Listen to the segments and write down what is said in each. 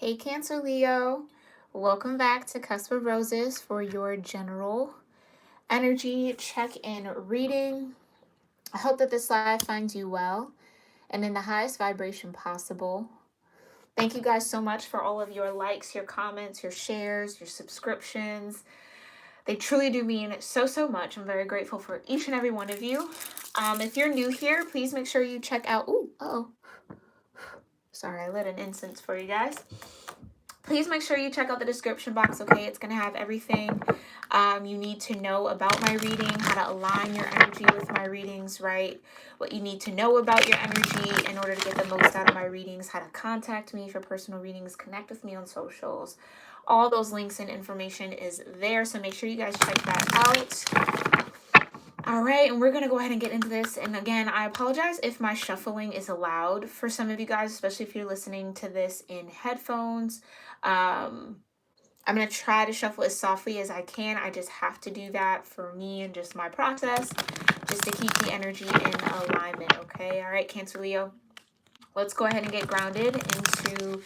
Hey Cancer Leo, welcome back to Cusp of Roses for your general energy check-in reading. I hope that this live finds you well and in the highest vibration possible. Thank you guys so much for all of your likes, your comments, your shares, your subscriptions. They truly do mean so much. I'm very grateful for each and every one of you. If you're new here, please make sure you check out... Sorry, I lit an incense for you guys. Please make sure you check out the description box, okay? It's going to have everything you need to know about my reading, how to align your energy with my readings, right? What you need to know about your energy in order to get the most out of my readings, how to contact me for personal readings, connect with me on socials. All those links and information is there, so make sure you guys check that out. All right, and we're going to go ahead and get into this. And again, I apologize if my shuffling is loud for some of you guys, especially if you're listening to this in headphones. I'm going to try to shuffle as softly as I can. I just have to do that for me and just my process, just to keep the energy in alignment, okay? All right, Cancer Leo, let's go ahead and get grounded into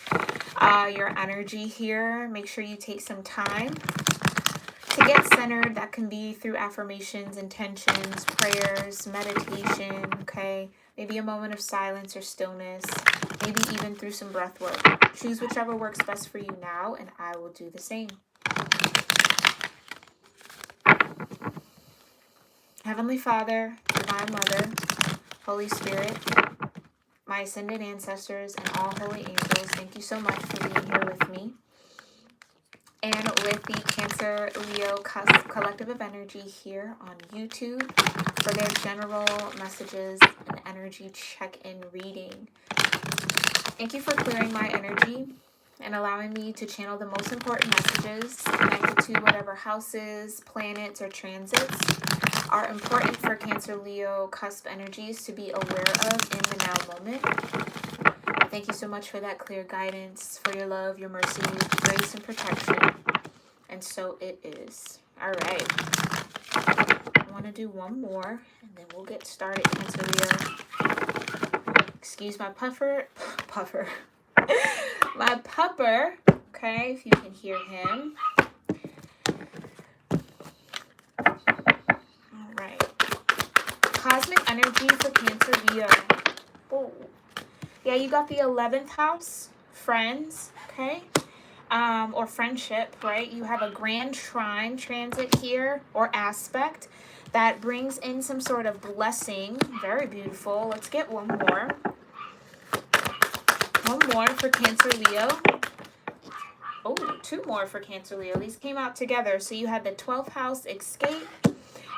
your energy here. Make sure you take some time to get centered. That can be through affirmations, intentions, prayers, meditation, okay? Maybe a moment of silence or stillness, maybe even through some breath work. Choose whichever works best for you now, and I will do the same. Heavenly Father, Divine Mother, Holy Spirit, my ascended ancestors, and all holy angels, thank you so much for being here with me and with the Cancer Leo Cusp Collective of Energy here on YouTube for their general messages and energy check-in reading. Thank you for clearing my energy and allowing me to channel the most important messages connected to whatever houses, planets, or transits are important for Cancer Leo Cusp energies to be aware of in the now moment. Thank you so much for that clear guidance, for your love, your mercy, grace, and protection. And so it is. All right. I want to do one more, and then we'll get started, Cancer Leo. Excuse my puffer. My pupper. Okay, if you can hear him. All right. Cosmic energy for Cancer Leo. Oh. Yeah, you got the 11th house, friends, okay? Or friendship, right? You have a grand trine transit here, or aspect, that brings in some sort of blessing. Very beautiful. Let's get one more. One more for Cancer Leo. Oh, two more for Cancer Leo. These came out together. So you had the 12th house, escape,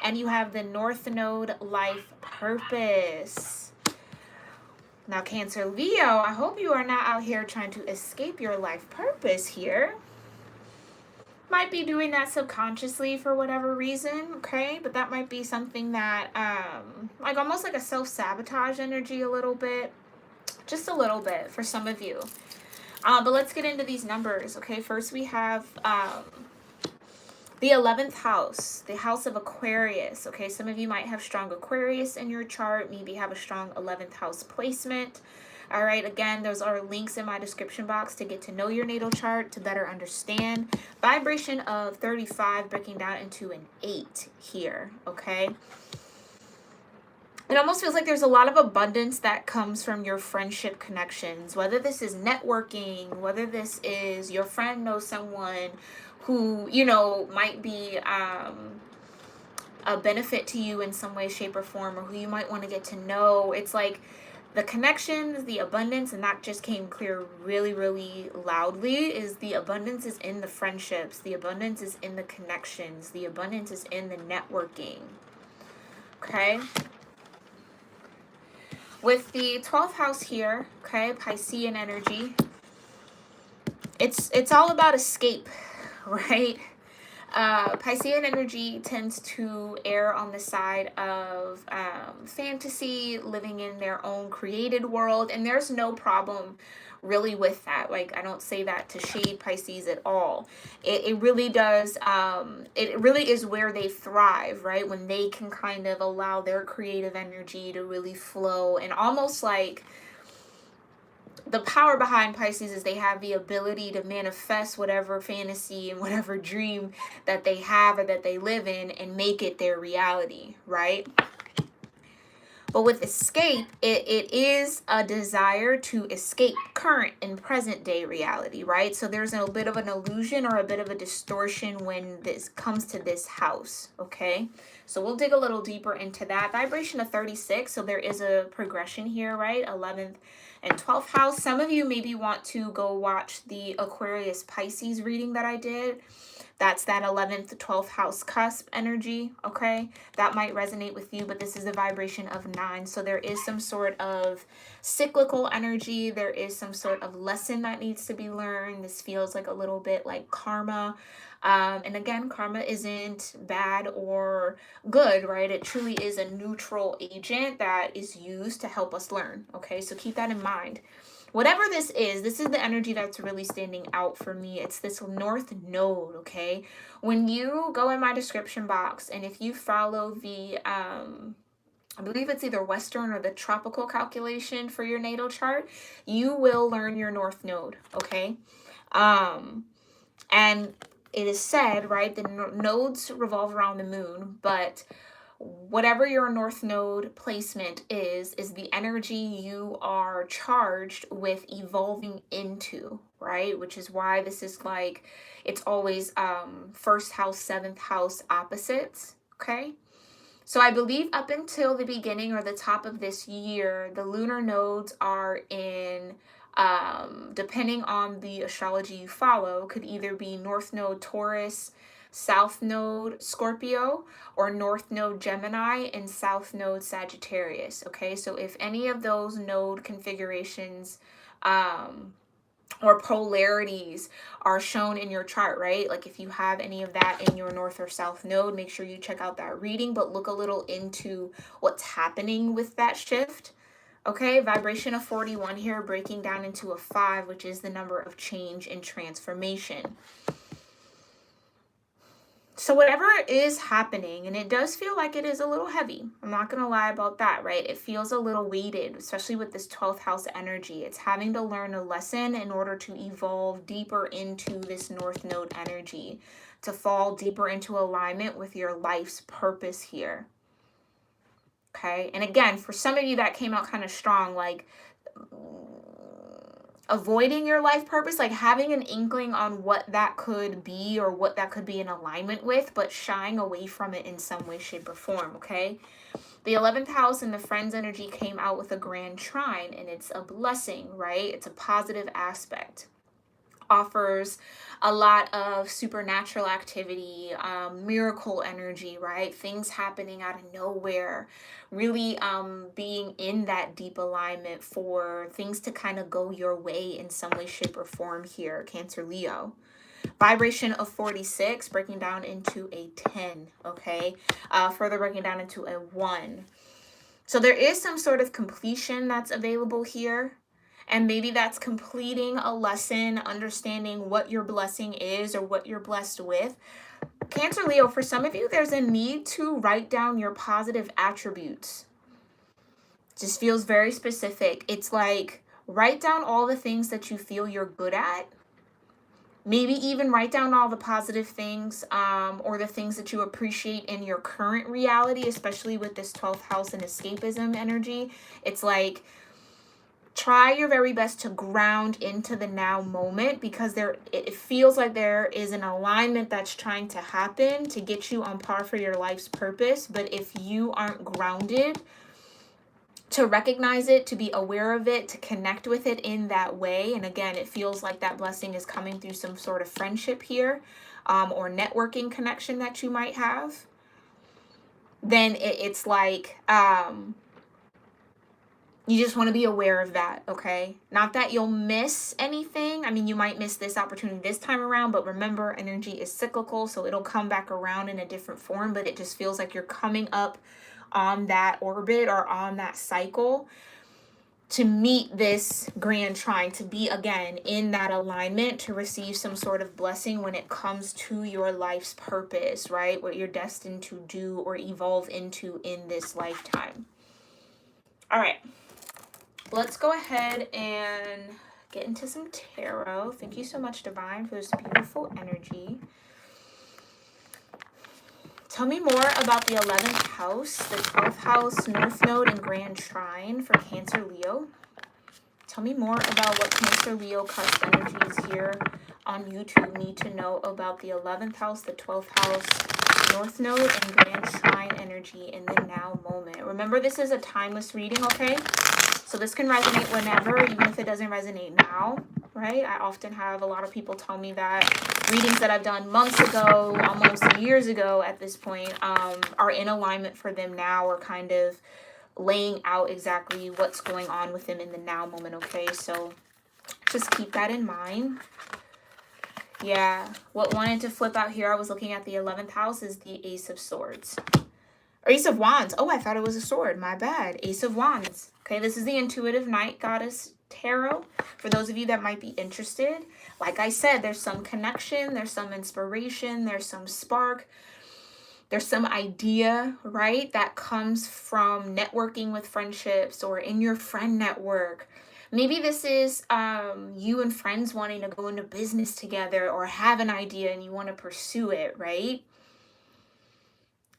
and you have the North Node, life purpose. Now, Cancer Leo, I hope you are not out here trying to escape your life purpose here. Might be doing that subconsciously for whatever reason, okay? But that might be something that, like almost like a self-sabotage energy a little bit. Just a little bit for some of you. But let's get into these numbers, okay? First, we have the 11th house, the house of Aquarius, okay? Some of you might have strong Aquarius in your chart, maybe have a strong 11th house placement. All right, again, those are links in my description box to get to know your natal chart, to better understand. Vibration of 35 breaking down into an 8 here, okay? It almost feels like there's a lot of abundance that comes from your friendship connections, whether this is networking, whether this is your friend knows someone who, you know, might be a benefit to you in some way, shape, or form, or who you might want to get to know. It's like the connections, the abundance, and that just came clear really loudly, is the abundance is in the friendships, the abundance is in the connections, the abundance is in the networking. Okay? With the 12th house here, okay, Piscean energy, it's all about escape, right? Piscean energy tends to err on the side of fantasy, living in their own created world, and there's no problem really with that. Like, I don't say that to shade Pisces at all. It really does, it really is where they thrive, right? When they can kind of allow their creative energy to really flow and almost like the power behind Pisces is they have the ability to manifest whatever fantasy and whatever dream that they have or that they live in and make it their reality, right? But with escape, it is a desire to escape current and present day reality, right? So there's a bit of an illusion or a bit of a distortion when this comes to this house, okay? So we'll dig a little deeper into that. Vibration of 36, so there is a progression here, right? 11th and 12th house. Some of you maybe want to go watch the Aquarius Pisces reading that I did. That's that 11th to 12th house cusp energy, okay? That might resonate with you, but this is a vibration of 9. So there is some sort of cyclical energy. There is some sort of lesson that needs to be learned. This feels like a little bit like karma. And again, karma isn't bad or good, right? It truly is a neutral agent that is used to help us learn, okay? So keep that in mind. Whatever this is the energy that's really standing out for me. It's this north node, okay? When you go in my description box, and if you follow the, I believe it's either Western or the tropical calculation for your natal chart, you will learn your north node, okay? And it is said, right, the nodes revolve around the moon, but whatever your north node placement is the energy you are charged with evolving into, right? Which is why this is like, it's always first house, seventh house opposites, okay? So I believe up until the beginning or the top of this year, the lunar nodes are in, depending on the astrology you follow, could either be North Node Taurus, South Node Scorpio, or North Node Gemini and South Node Sagittarius. Okay, so if any of those node configurations or polarities are shown in your chart, right? Like if you have any of that in your north or south node, make sure you check out that reading, but look a little into what's happening with that shift. Okay, vibration of 41 here, breaking down into a 5, which is the number of change and transformation. So whatever is happening, and it does feel like it is a little heavy. I'm not going to lie about that, right? It feels a little weighted, especially with this 12th house energy. It's having to learn a lesson in order to evolve deeper into this North Node energy, to fall deeper into alignment with your life's purpose here. Okay, and again, for some of you that came out kind of strong, like avoiding your life purpose, like having an inkling on what that could be or what that could be in alignment with, but shying away from it in some way, shape, or form, okay? The 11th house and the friends energy came out with a grand trine, and it's a blessing, right? It's a positive aspect. Offers a lot of supernatural activity, miracle energy, right? Things happening out of nowhere, really being in that deep alignment for things to kind of go your way in some way, shape, or form here, Cancer, Leo. Vibration of 46, breaking down into a 10, okay? Further breaking down into a 1. So there is some sort of completion that's available here. And maybe that's completing a lesson, understanding what your blessing is or what you're blessed with. Cancer, Leo, for some of you, there's a need to write down your positive attributes. Just feels very specific. It's like, write down all the things that you feel you're good at. Maybe even write down all the positive things or the things that you appreciate in your current reality, especially with this 12th house and escapism energy. It's like, try your very best to ground into the now moment, because it feels like there is an alignment that's trying to happen to get you on par for your life's purpose. But if you aren't grounded to recognize it, to be aware of it, to connect with it in that way, and again, it feels like that blessing is coming through some sort of friendship here or networking connection that you might have, then it's like you just want to be aware of that, okay? Not that you'll miss anything. I mean, you might miss this opportunity this time around, but remember, energy is cyclical, so it'll come back around in a different form, but it just feels like you're coming up on that orbit or on that cycle to meet this grand trine, to be, again, in that alignment, to receive some sort of blessing when it comes to your life's purpose, right? What you're destined to do or evolve into in this lifetime. All right. Let's go ahead and get into some tarot. Thank you so much, Divine, for this beautiful energy. Tell me more about the 11th house, the 12th house, North Node, and Grand Trine for Cancer, Leo. Tell me more about what Cancer, Leo, cusp energies here on YouTube need to know about the 11th house, the 12th house, North Node, and Grand Trine energy in the now moment. Remember, this is a timeless reading, okay? So this can resonate whenever, even if it doesn't resonate now, right? I often have a lot of people tell me that readings that I've done months ago, almost years ago at this point, are in alignment for them now, or kind of laying out exactly what's going on with them in the now moment, okay? So just keep that in mind. Yeah, what wanted to flip out here, I was looking at the 11th house, is the Ace of Swords. Or Ace of Wands. Oh, I thought it was a sword. My bad. Ace of Wands. Okay, this is the Intuitive Night Goddess Tarot. For those of you that might be interested, like I said, there's some connection, there's some inspiration, there's some spark. There's some idea, right, that comes from networking with friendships or in your friend network. Maybe this is you and friends wanting to go into business together or have an idea and you want to pursue it, right?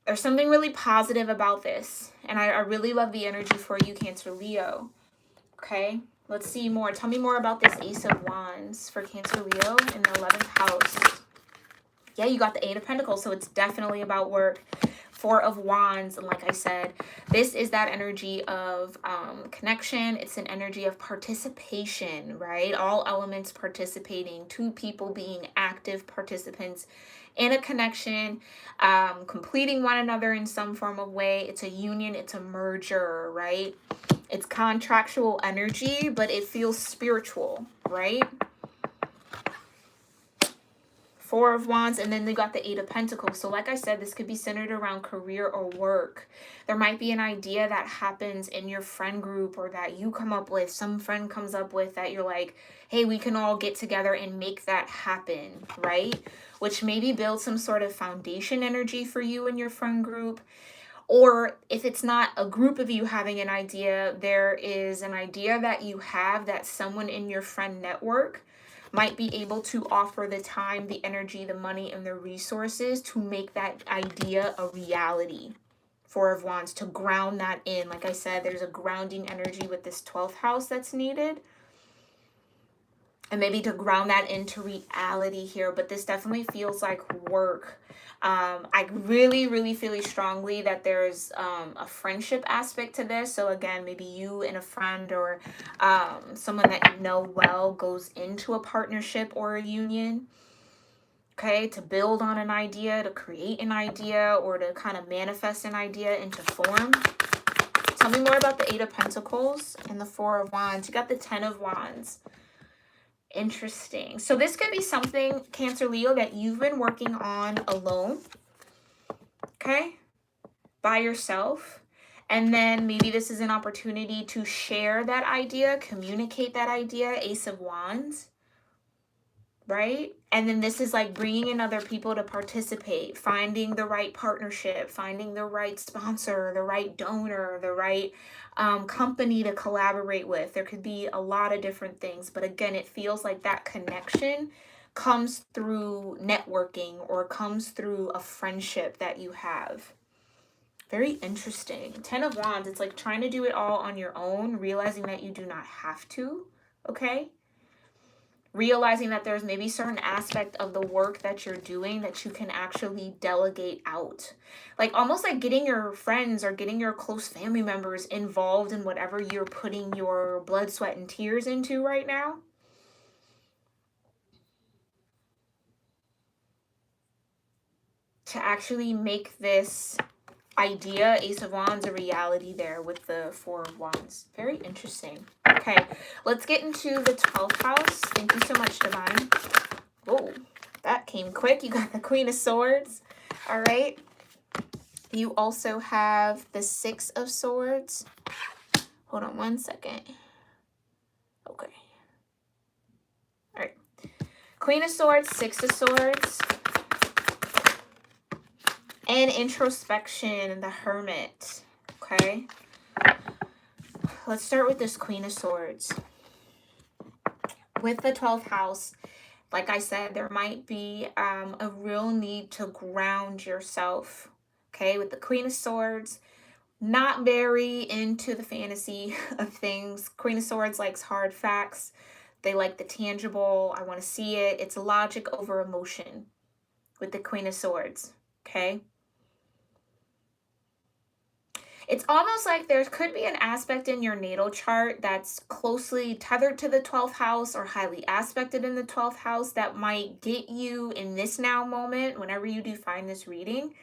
There's something really positive about this. And I really love the energy for you, Cancer, Leo. Okay, let's see more. Tell me more about this Ace of Wands for Cancer, Leo in the 11th house. Yeah, you got the Eight of Pentacles, so it's definitely about work. Four of Wands, and like I said, this is that energy of connection. It's an energy of participation, right? All elements participating, two people being active participants in a connection, completing one another in some form of way. It's a union, it's a merger, right? It's contractual energy, but it feels spiritual, right? Four of Wands, and then they got the Eight of Pentacles. So like I said, this could be centered around career or work. There might be an idea that happens in your friend group, or that you come up with, some friend comes up with, that you're like, hey, we can all get together and make that happen, right? Which maybe builds some sort of foundation energy for you and your friend group. Or if it's not a group of you having an idea, there is an idea that you have that someone in your friend network might be able to offer the time, the energy, the money, and the resources to make that idea a reality. Four of Wands, to ground that in. Like I said, there's a grounding energy with this 12th house that's needed. And maybe to ground that into reality here. But this definitely feels like work. I really feel strongly that there's a friendship aspect to this. So again, maybe you and a friend, or someone that you know well, goes into a partnership or a union, okay, to build on an idea, to create an idea, or to kind of manifest an idea into form. Tell me more about the Eight of Pentacles and the Four of Wands. You got the 10 of Wands. Interesting. So this could be something, Cancer, Leo, that you've been working on alone, okay, by yourself. And then maybe this is an opportunity to share that idea, communicate that idea, Ace of Wands, right? And then this is like bringing in other people to participate, finding the right partnership, finding the right sponsor, the right donor, the right company to collaborate with. There could be a lot of different things, but again, it feels like that connection comes through networking, or comes through a friendship that you have. Very interesting. 10 of Wands, it's like trying to do it all on your own, realizing that you do not have to, okay? Realizing that there's maybe certain aspect of the work that you're doing that you can actually delegate out. Like almost like getting your friends or getting your close family members involved in whatever you're putting your blood, sweat, and tears into right now. To actually make this idea, Ace of Wands, a reality there with the Four of Wands. Very interesting. Okay, let's get into the 12th house. Thank you so much, Divine. Whoa, that came quick. You got the Queen of Swords. All right. You also have the Six of Swords. Hold on one second. Okay. All right. Queen of Swords, Six of Swords. And introspection, the Hermit. Okay. let's start with this Queen of Swords. With the 12th house, like I said, there might be a real need to ground yourself, okay? With the Queen of Swords, not very into the fantasy of things. Queen of Swords likes hard facts. They like the tangible. I want to see it. It's logic over emotion with the Queen of Swords, okay? It's almost like there could be an aspect in your natal chart that's closely tethered to the 12th house or highly aspected in the 12th house that might get you in this now moment, whenever you do find this reading,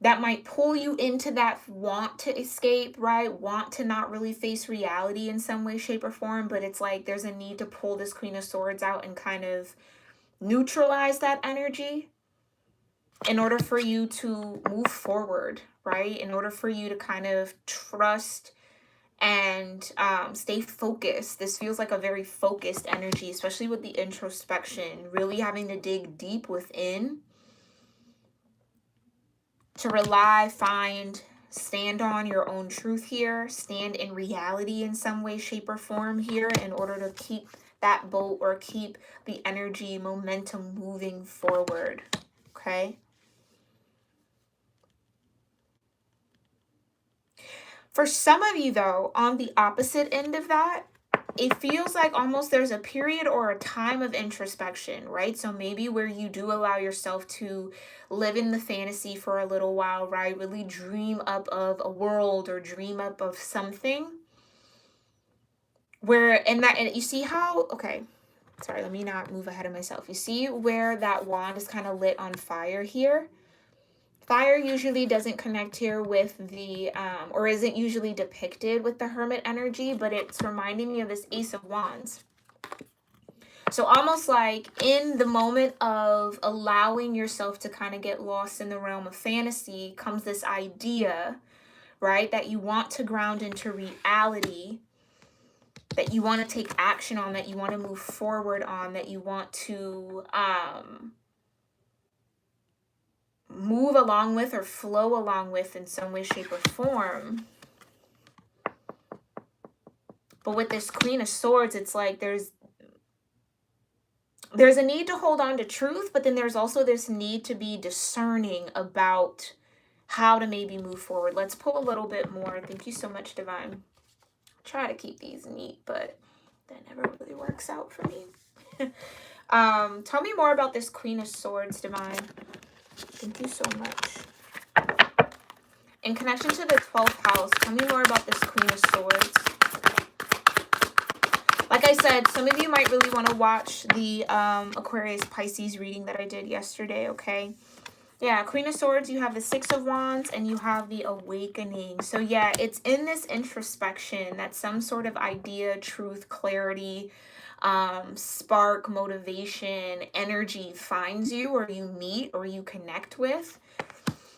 that might pull you into that want to escape, right? Want to not really face reality in some way, shape, or form. But it's like there's a need to pull this Queen of Swords out and kind of neutralize that energy in order for you to move forward, right? In order for you to kind of trust and stay focused. This feels like a very focused energy, especially with the introspection, really having to dig deep within to rely, find, stand on your own truth here, stand in reality in some way, shape, or form here in order to keep that boat or keep the energy momentum moving forward, okay? For some of you, though, on the opposite end of that, it feels like almost there's a period or a time of introspection, right? So maybe where you do allow yourself to live in the fantasy for a little while, right? Really dream up of a world or dream up of something. Where, and you see how, okay, sorry, let me not move ahead of myself. You see where that wand is kind of lit on fire here? Fire usually doesn't connect here with the, or isn't usually depicted with the Hermit energy, but it's reminding me of this Ace of Wands. So almost like in the moment of allowing yourself to kind of get lost in the realm of fantasy comes this idea, right, that you want to ground into reality, that you want to take action on, that you want to move forward on, that you want to, move along with or flow along with in some way, shape, or form. But with this Queen of Swords, it's like there's a need to hold on to truth, but then there's also this need to be discerning about how to maybe move forward. Let's pull a little bit more. Thank you so much, Divine. Try to keep these neat, but that never really works out for me. Tell me more about this Queen of Swords, Divine. Thank you so much. In connection to the 12th house, tell me more about this Queen of Swords. Like I said, some of you might really want to watch the Aquarius Pisces reading that I did yesterday, okay? Yeah, Queen of Swords, you have the Six of Wands, and you have the Awakening. So yeah, it's in this introspection that some sort of idea, truth, clarity, spark, motivation, energy finds you, or you meet, or you connect with,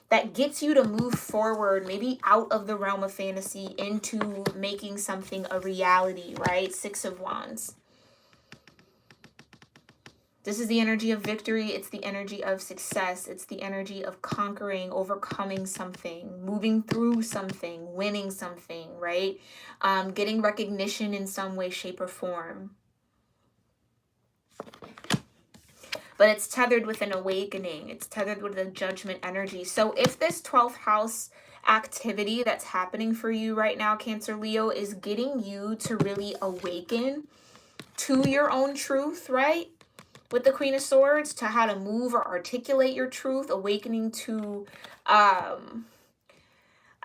that gets you to move forward, maybe out of the realm of fantasy into making something a reality, right? Six of Wands. This is the energy of victory. It's the energy of success. It's the energy of conquering, overcoming something, moving through something, winning something, right? Getting recognition in some way, shape, or form. But it's tethered with an awakening. It's tethered with a judgment energy. So if this 12th house activity that's happening for you right now, Cancer, Leo, is getting you to really awaken to your own truth, right? With the Queen of Swords, to how to move or articulate your truth, awakening to a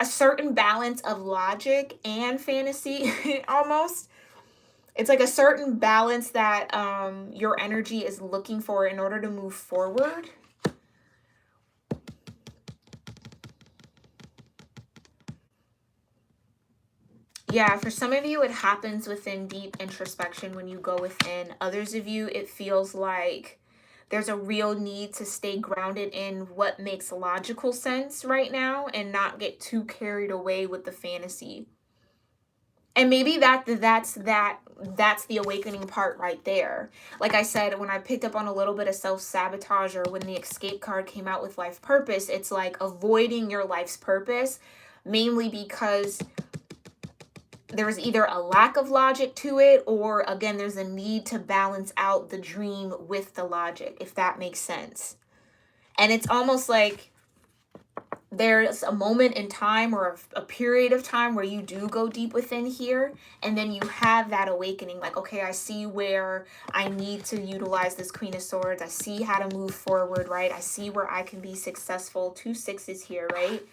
certain balance of logic and fantasy, almost. It's like a certain balance that your energy is looking for in order to move forward. Yeah, for some of you, it happens within deep introspection when you go within. Others of you, it feels like there's a real need to stay grounded in what makes logical sense right now and not get too carried away with the fantasy. And maybe that's the awakening part right there. Like I said, when I picked up on a little bit of self-sabotage, or when the escape card came out with life purpose, it's like avoiding your life's purpose, mainly because there's either a lack of logic to it, or again, there's a need to balance out the dream with the logic, if that makes sense. And it's almost like there's a moment in time or a period of time where you do go deep within here, and then you have that awakening, like, okay, I see where I need to utilize this Queen of Swords. I see how to move forward, right? I see where I can be successful. 2 sixes here, right?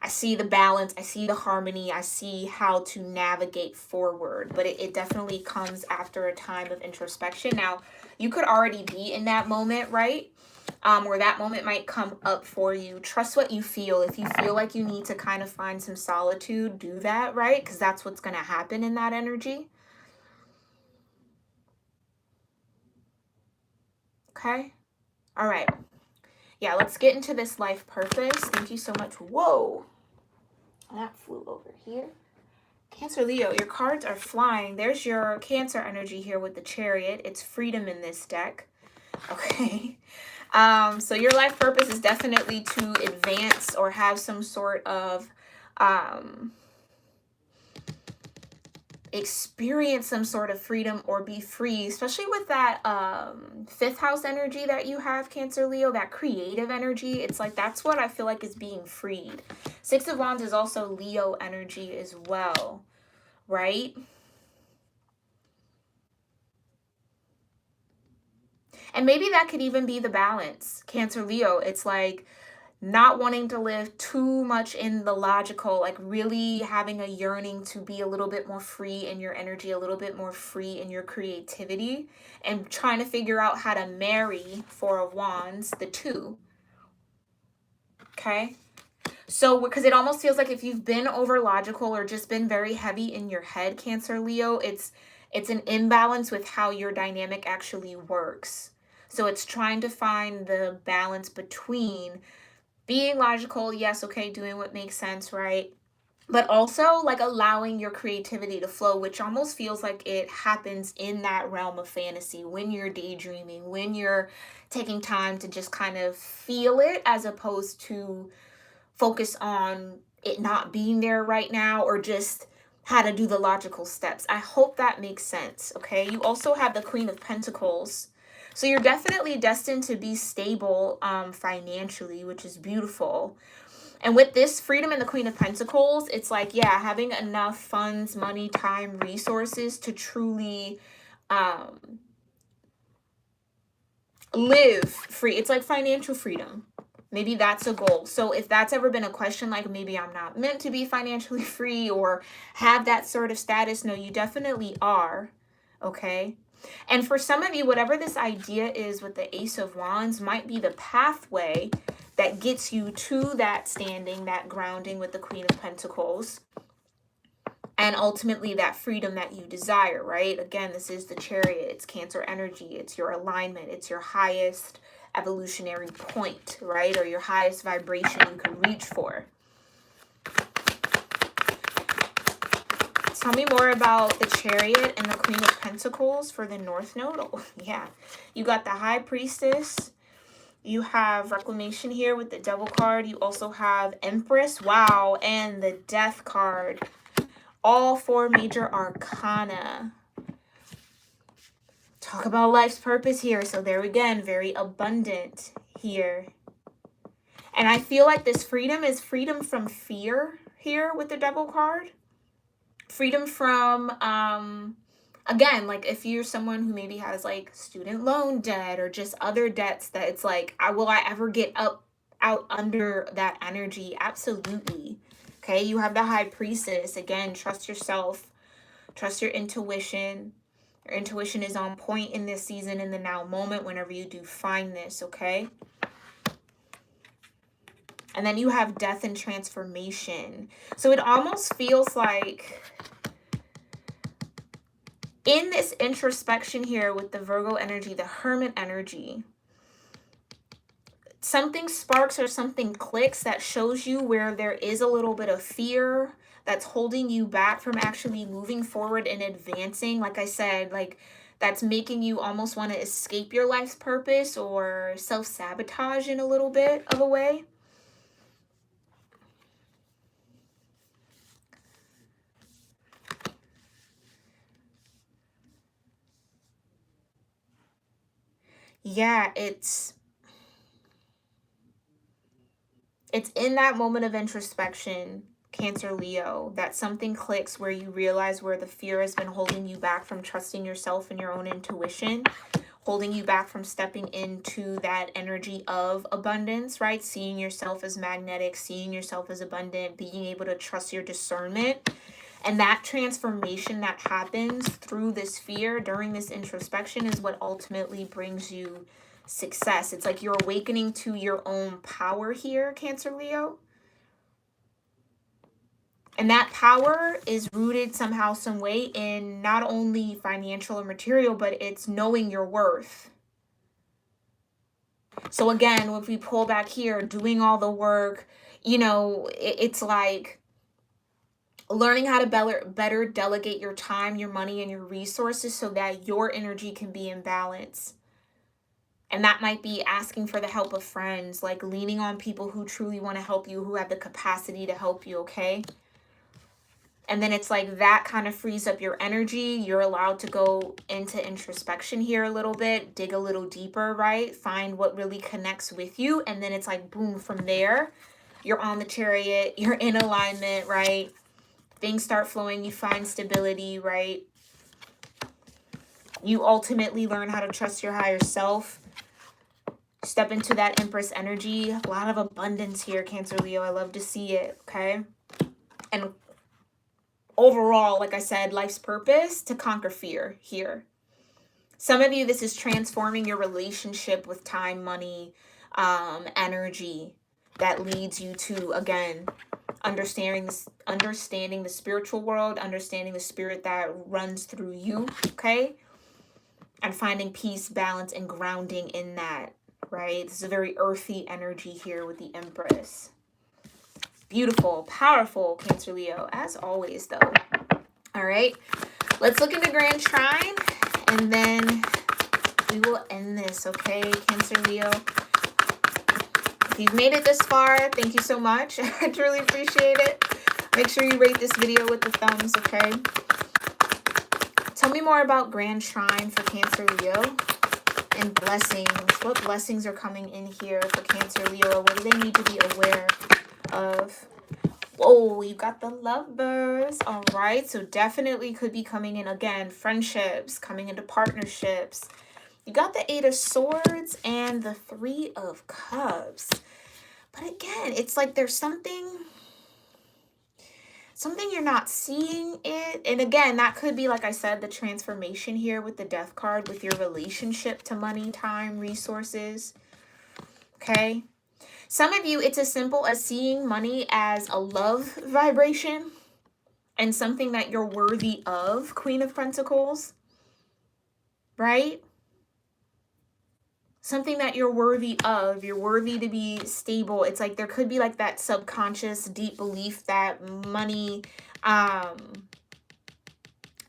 I see the balance. I see the harmony. I see how to navigate forward. But it definitely comes after a time of introspection. Now, you could already be in that moment, right? Or that moment might come up for you. Trust what you feel. If you feel like you need to kind of find some solitude, do that, right? Because that's what's going to happen in that energy. Okay. All right. Yeah, let's get into this life purpose. Thank you so much. Whoa. That flew over here. Cancer, Leo, your cards are flying. There's your Cancer energy here with the Chariot. It's freedom in this deck. Okay. So your life purpose is definitely to advance or have some sort of experience some sort of freedom or be free, especially with that 5th house energy that you have, Cancer, Leo, that creative energy. It's like that's what I feel like is being freed. 6 of Wands is also Leo energy as well, right? And maybe that could even be the balance, Cancer, Leo. It's like not wanting to live too much in the logical, like really having a yearning to be a little bit more free in your energy, a little bit more free in your creativity, and trying to figure out how to marry 4 of Wands, the 2. Okay? So, because it almost feels like if you've been over logical or just been very heavy in your head, Cancer, Leo, it's an imbalance with how your dynamic actually works. So it's trying to find the balance between being logical, yes, okay, doing what makes sense, right? But also like allowing your creativity to flow, which almost feels like it happens in that realm of fantasy when you're daydreaming, when you're taking time to just kind of feel it as opposed to focus on it not being there right now or just how to do the logical steps. I hope that makes sense, okay? You also have the Queen of Pentacles. So you're definitely destined to be stable financially, which is beautiful. And with this freedom and the Queen of Pentacles, it's like, yeah, having enough funds, money, time, resources to truly live free. It's like financial freedom. Maybe that's a goal. So if that's ever been a question, like maybe I'm not meant to be financially free or have that sort of status, no, you definitely are, okay? And for some of you, whatever this idea is with the Ace of Wands might be the pathway that gets you to that standing, that grounding with the Queen of Pentacles, and ultimately that freedom that you desire, right? Again, this is the Chariot. It's Cancer energy. It's your alignment. It's your highest evolutionary point, right? Or your highest vibration you can reach for. Tell me more about the Chariot and the Queen of Pentacles for the North Node. Oh, yeah. You got the High Priestess. You have Reclamation here with the Devil card. You also have Empress. Wow. And the Death card. All 4 major arcana. Talk about life's purpose here. So there again, very abundant here. And I feel like this freedom is freedom from fear here with the Devil card. Freedom from, again, like if you're someone who maybe has like student loan debt or just other debts that it's like, will I ever get out under that energy? Absolutely. Okay, you have the High Priestess. Again, trust yourself. Trust your intuition. Your intuition is on point in this season, in the now moment, whenever you do find this, okay? And then you have Death and Transformation. So it almost feels like in this introspection here with the Virgo energy, the Hermit energy, something sparks or something clicks that shows you where there is a little bit of fear that's holding you back from actually moving forward and advancing. Like I said, like that's making you almost want to escape your life's purpose or self-sabotage in a little bit of a way. yeah, it's in that moment of introspection, Cancer Leo, that something clicks where you realize where the fear has been holding you back from trusting yourself and your own intuition, holding you back from stepping into that energy of abundance, right? Seeing yourself as magnetic, seeing yourself as abundant, being able to trust your discernment. And that transformation that happens through this fear during this introspection is what ultimately brings you success. It's like you're awakening to your own power here, Cancer Leo. And that power is rooted somehow, some way in not only financial or material, but it's knowing your worth. So again, if we pull back here, doing all the work, you know, it's like learning how to better delegate your time, your money, and your resources so that your energy can be in balance. And that might be asking for the help of friends, like leaning on people who truly want to help you, who have the capacity to help you, okay? And then it's like that kind of frees up your energy. You're allowed to go into introspection here a little bit, dig a little deeper, right? Find what really connects with you. And then it's like, boom, from there, you're on the chariot, you're in alignment, right? Things start flowing, you find stability, right? You ultimately learn how to trust your higher self. Step into that Empress energy. A lot of abundance here, Cancer Leo. I love to see it, okay? And overall, like I said, life's purpose to conquer fear here. Some of you, this is transforming your relationship with time, money, energy that leads you to, again, understanding the spiritual world, understanding the spirit that runs through you, okay? And finding peace, balance, and grounding in that, right? This is a very earthy energy here with the Empress. Beautiful, powerful, Cancer Leo, as always, though. All right, let's look into Grand Trine, and then we will end this, okay, Cancer Leo? If you've made it this far, thank you so much. I truly appreciate it. Make sure you rate this video with the thumbs, okay? Tell me more about Grand Trine for Cancer Leo and blessings. What blessings are coming in here for Cancer Leo? What do they need to be aware of? Whoa, you got the Lovers. All right, so definitely could be coming in, again, friendships, coming into partnerships. You got the Eight of Swords and the Three of Cups. But again, it's like there's something you're not seeing it. And again, that could be, like I said, the transformation here with the Death card, with your relationship to money, time, resources. Okay? Some of you, it's as simple as seeing money as a love vibration and something that you're worthy of, Queen of Pentacles. Right? Something that you're worthy of. You're worthy to be stable. It's like there could be like that subconscious deep belief that money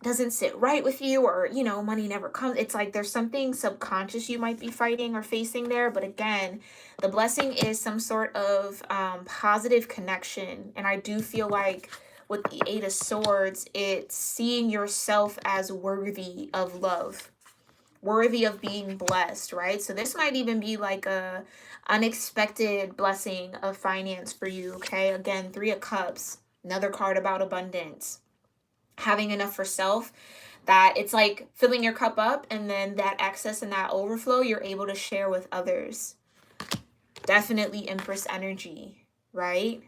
doesn't sit right with you, or, you know, money never comes. It's like there's something subconscious you might be fighting or facing there. But again, the blessing is some sort of positive connection. And I do feel like with the Eight of Swords, it's seeing yourself as worthy of love, worthy of being blessed, right? So this might even be like a unexpected blessing of finance for you, okay? Again, Three of Cups, another card about abundance. Having enough for self, that it's like filling your cup up, and then that excess and that overflow you're able to share with others. Definitely Empress energy, right?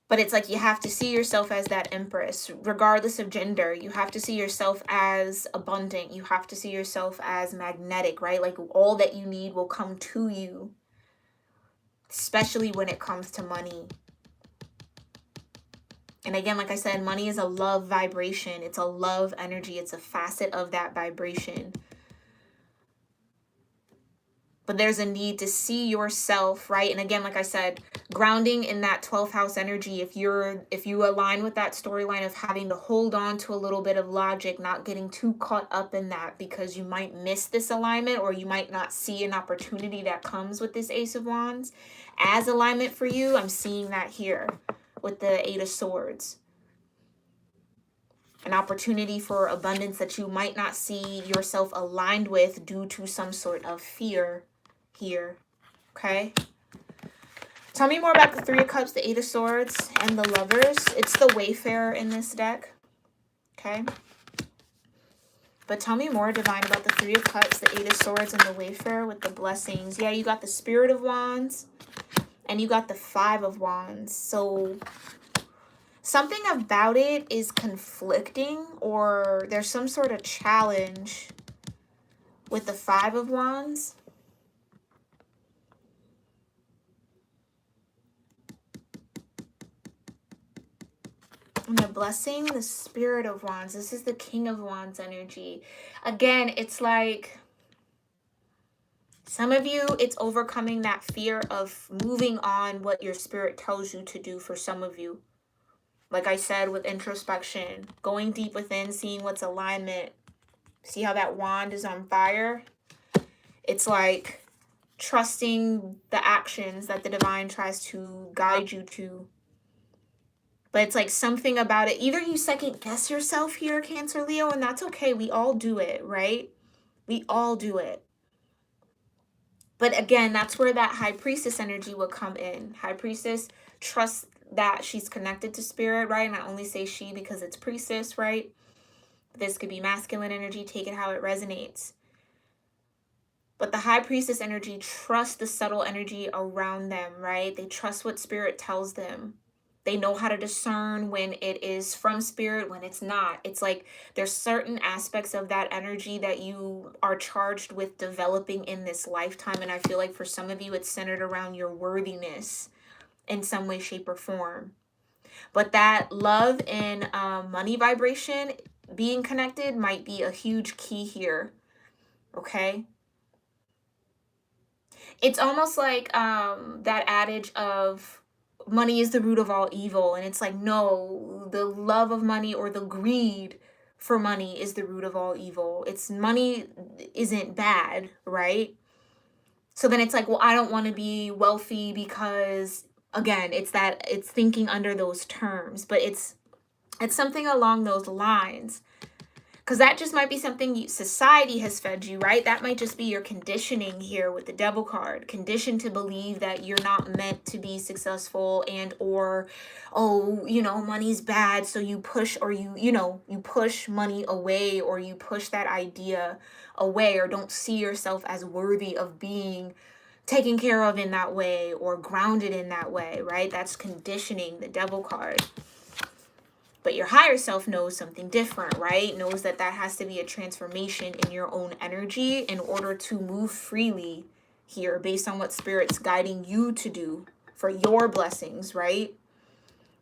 But it's like you have to see yourself as that Empress, regardless of gender. You have to see yourself as abundant. You have to see yourself as magnetic, right? Like all that you need will come to you, especially when it comes to money. And again, like I said, money is a love vibration. It's a love energy. It's a facet of that vibration. But there's a need to see yourself, right? And again, like I said, grounding in that 12th house energy. If you align with that storyline of having to hold on to a little bit of logic, not getting too caught up in that because you might miss this alignment, or you might not see an opportunity that comes with this Ace of Wands as alignment for you. I'm seeing that here with the Eight of Swords. an opportunity for abundance that you might not see yourself aligned with due to some sort of fear here. Okay? Tell me more about the Three of Cups, the Eight of Swords, and the Lovers. It's the Wayfarer in this deck. Okay? But tell me more, Divine, about the Three of Cups, the Eight of Swords, and the Wayfarer with the blessings. Yeah, you got the Spirit of Wands, and you got the Five of Wands. So something about it is conflicting, or there's some sort of challenge with the Five of Wands. And the blessing, the Spirit of Wands. This is the King of Wands energy. Again, it's like some of you, it's overcoming that fear of moving on what your spirit tells you to do for some of you. Like I said, with introspection, going deep within, seeing what's alignment. See how that wand is on fire? It's like trusting the actions that the divine tries to guide you to. But it's like something about it. Either you second guess yourself here, Cancer, Leo, and that's okay. We all do it, right? We all do it. But again, that's where that High Priestess energy will come in. High Priestess trusts that she's connected to spirit, right? And I only say she because it's priestess, right? This could be masculine energy. Take it how it resonates. But the High Priestess energy trusts the subtle energy around them, right? They trust what spirit tells them. They know how to discern when it is from spirit, when it's not. It's like there's certain aspects of that energy that you are charged with developing in this lifetime. And I feel like for some of you, it's centered around your worthiness in some way, shape, or form. But that love and money vibration being connected might be a huge key here. Okay? It's almost like that adage of money is the root of all evil. And it's like, no, the love of money or the greed for money is the root of all evil. It's money isn't bad, right? So then it's like, well, I don't want to be wealthy because, again, it's thinking under those terms, but it's something along those lines. Because that just might be something society has fed you, right? That might just be your conditioning here with the Devil card. Conditioned to believe that you're not meant to be successful and or, oh, you know, money's bad. So you push or you push money away, or you push that idea away, or don't see yourself as worthy of being taken care of in that way or grounded in that way, right? That's conditioning, the Devil card. But your higher self knows something different, right? Knows that that has to be a transformation in your own energy in order to move freely here based on what spirit's guiding you to do for your blessings, right?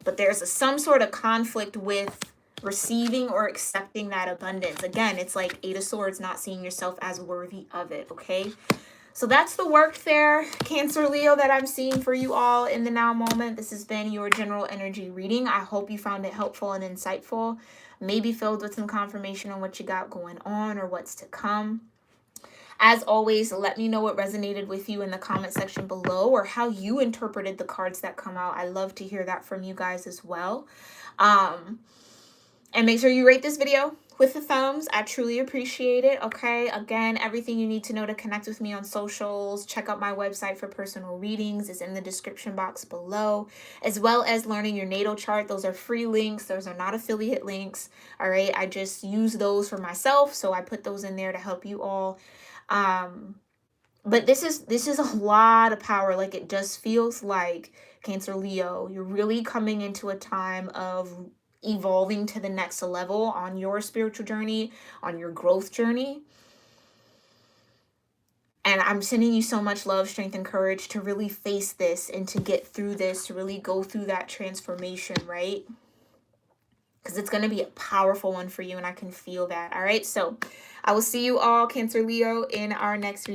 But there's some sort of conflict with receiving or accepting that abundance. Again, it's like Eight of Swords, not seeing yourself as worthy of it, okay? So that's the work there, Cancer, Leo, that I'm seeing for you all in the now moment. This has been your general energy reading. I hope you found it helpful and insightful, maybe filled with some confirmation on what you got going on or what's to come. As always, let me know what resonated with you in the comment section below, or how you interpreted the cards that come out. I love to hear that from you guys as well. And make sure you rate this video with the thumbs. I truly appreciate it. Okay, again, everything you need to know to connect with me on socials, check out my website for personal readings, is in the description box below, as well as learning your natal chart. Those are free links. Those are not affiliate links. All right, I just use those for myself, so I put those in there to help you all. But this is a lot of power. Like, it just feels like, Cancer, Leo, you're really coming into a time of evolving to the next level on your spiritual journey, on your growth journey. And I'm sending you so much love, strength, and courage to really face this and to get through this, to really go through that transformation, right? Because it's going to be a powerful one for you, and I can feel that. All right, so I will see you all, Cancer, Leo, in our next video.